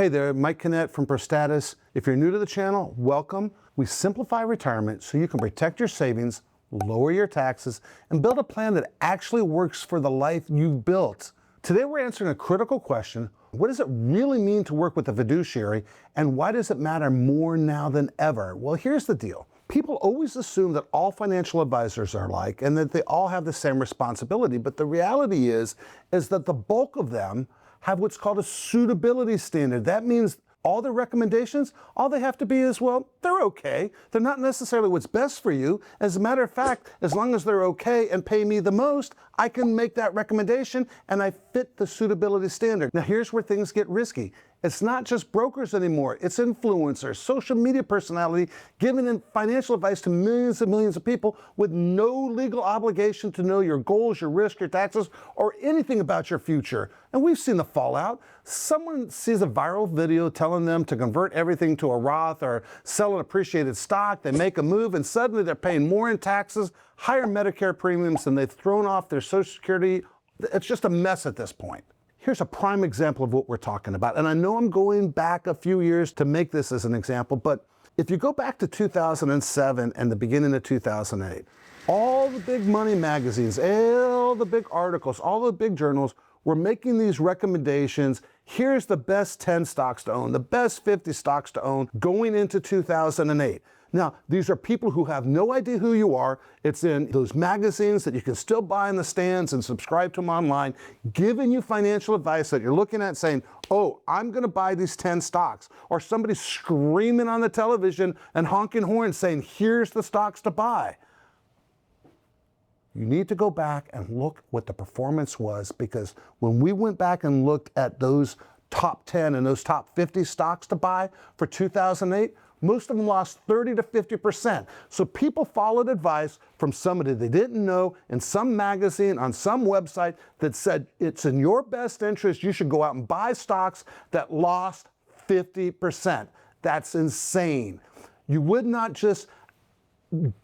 Hey there, Mike Kinnett from Prostatis. If you're new to the channel, welcome. We simplify retirement so you can protect your savings, lower your taxes, and build a plan that actually works for the life you've built. Today we're answering a critical question. What does it really mean to work with a fiduciary, and why does it matter more now than ever? Well, here's the deal. People always assume that all financial advisors are alike and that they all have the same responsibility, but the reality is that the bulk of them have what's called a suitability standard. That means all their recommendations, all they have to be is, well, they're okay. They're not necessarily what's best for you. As a matter of fact, as long as they're okay and pay me the most, I can make that recommendation and I fit the suitability standard. Now here's where things get risky. It's not just brokers anymore. It's influencers, social media personality, giving financial advice to millions and millions of people with no legal obligation to know your goals, your risk, your taxes, or anything about your future. And we've seen the fallout. Someone sees a viral video telling them to convert everything to a Roth or sell an appreciated stock. They make a move and suddenly they're paying more in taxes, higher Medicare premiums, and they've thrown off their Social Security. It's just a mess at this point. Here's a prime example of what we're talking about. And I know I'm going back a few years to make this as an example, but if you go back to 2007 and the beginning of 2008, all the big money magazines, all the big articles, all the big journals were making these recommendations. Here's the best 10 stocks to own, the best 50 stocks to own going into 2008. Now, these are people who have no idea who you are. It's in those magazines that you can still buy in the stands and subscribe to them online, giving you financial advice that you're looking at saying, oh, I'm going to buy these 10 stocks. Or somebody screaming on the television and honking horns saying, here's the stocks to buy. You need to go back and look what the performance was, because when we went back and looked at those top 10 and those top 50 stocks to buy for 2008, most of them lost 30 to 50%. So people followed advice from somebody they didn't know in some magazine, on some website that said it's in your best interest, you should go out and buy stocks that lost 50%. That's insane. You would not just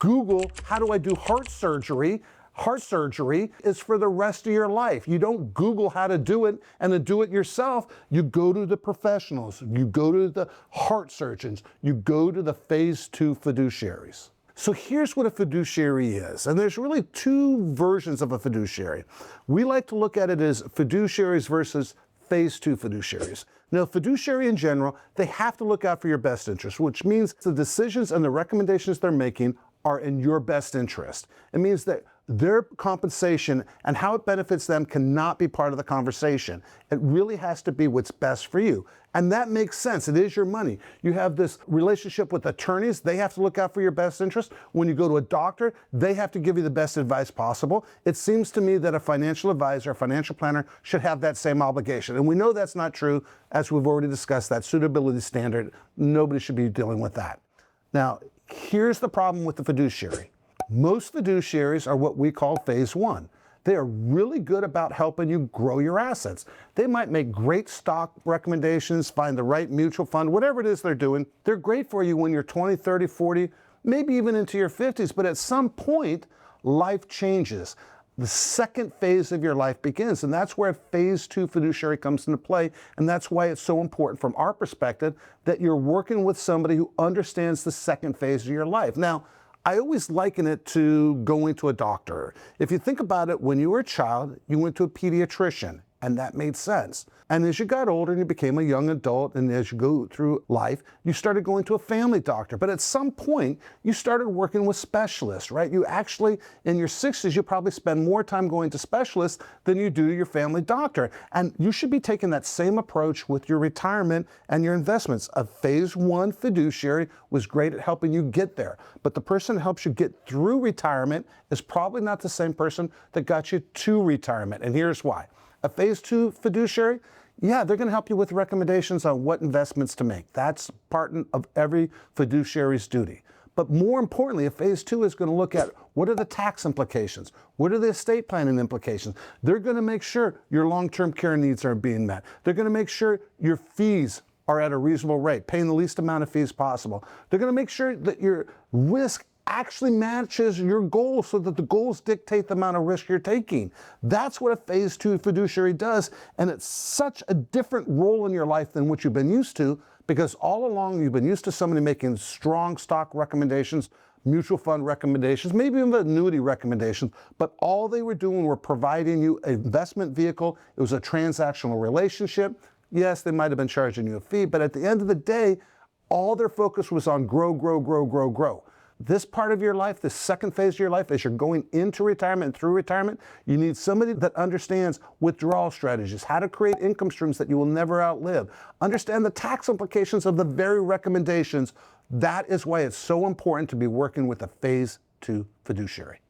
Google, how do I do heart surgery? Heart surgery is for the rest of your life. You don't Google how to do it and then do it yourself. You go to the professionals. You go to the heart surgeons. You go to the phase 2 fiduciaries. So here's what a fiduciary is. And there's really two versions of a fiduciary. We like to look at it as fiduciaries versus phase 2 fiduciaries. Now, fiduciary in general, they have to look out for your best interest, which means the decisions and the recommendations they're making are in your best interest. It means that their compensation and how it benefits them cannot be part of the conversation. It really has to be what's best for you. And that makes sense. It is your money. You have this relationship with attorneys. They have to look out for your best interest. When you go to a doctor, they have to give you the best advice possible. It seems to me that a financial advisor, a financial planner, should have that same obligation. And we know that's not true. As we've already discussed, that suitability standard, nobody should be dealing with that. Now, here's the problem with the fiduciary. Most fiduciaries are what we call phase 1. They are really good about helping you grow your assets. They might make great stock recommendations, find the right mutual fund, whatever it is they're doing. They're great for you when you're 20, 30, 40, maybe even into your 50s, but at some point, life changes. The second phase of your life begins, and that's where phase 2 fiduciary comes into play, and that's why it's so important from our perspective that you're working with somebody who understands the second phase of your life. Now, I always liken it to going to a doctor. If you think about it, when you were a child, you went to a pediatrician, and that made sense. And as you got older and you became a young adult, and as you go through life, you started going to a family doctor. But at some point, you started working with specialists, right? You actually, in your 60s, you probably spend more time going to specialists than you do your family doctor. And you should be taking that same approach with your retirement and your investments. A phase 1 fiduciary was great at helping you get there. But the person that helps you get through retirement is probably not the same person that got you to retirement. And here's why. A phase 2 fiduciary, yeah, they're going to help you with recommendations on what investments to make. That's part of every fiduciary's duty. But more importantly, a phase 2 is going to look at what are the tax implications? What are the estate planning implications? They're going to make sure your long-term care needs are being met. They're going to make sure your fees are at a reasonable rate, paying the least amount of fees possible. They're going to make sure that your risk actually matches your goals so that the goals dictate the amount of risk you're taking. That's what a phase 2 fiduciary does, and it's such a different role in your life than what you've been used to, because all along you've been used to somebody making strong stock recommendations, mutual fund recommendations, maybe even annuity recommendations, but all they were doing were providing you an investment vehicle. It was a transactional relationship. Yes, they might have been charging you a fee, but at the end of the day, all their focus was on grow, grow, grow, grow, grow. This part of your life, this second phase of your life, as you're going into retirement and through retirement, you need somebody that understands withdrawal strategies, how to create income streams that you will never outlive, understand the tax implications of the very recommendations. That is why it's so important to be working with a phase 2 fiduciary.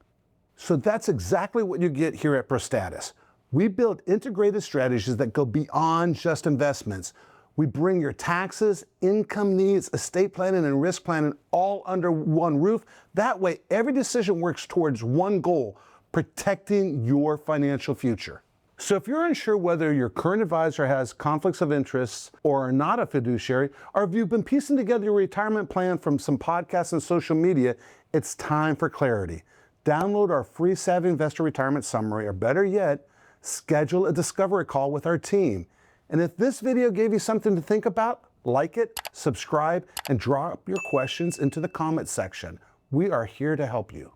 So that's exactly what you get here at Prostatis. We build integrated strategies that go beyond just investments. We bring your taxes, income needs, estate planning, and risk planning all under one roof. That way, every decision works towards one goal, protecting your financial future. So if you're unsure whether your current advisor has conflicts of interest or are not a fiduciary, or if you've been piecing together your retirement plan from some podcasts and social media, it's time for clarity. Download our free Savvy Investor Retirement Summary, or better yet, schedule a discovery call with our team. And if this video gave you something to think about, like it, subscribe, and drop your questions into the comment section. We are here to help you.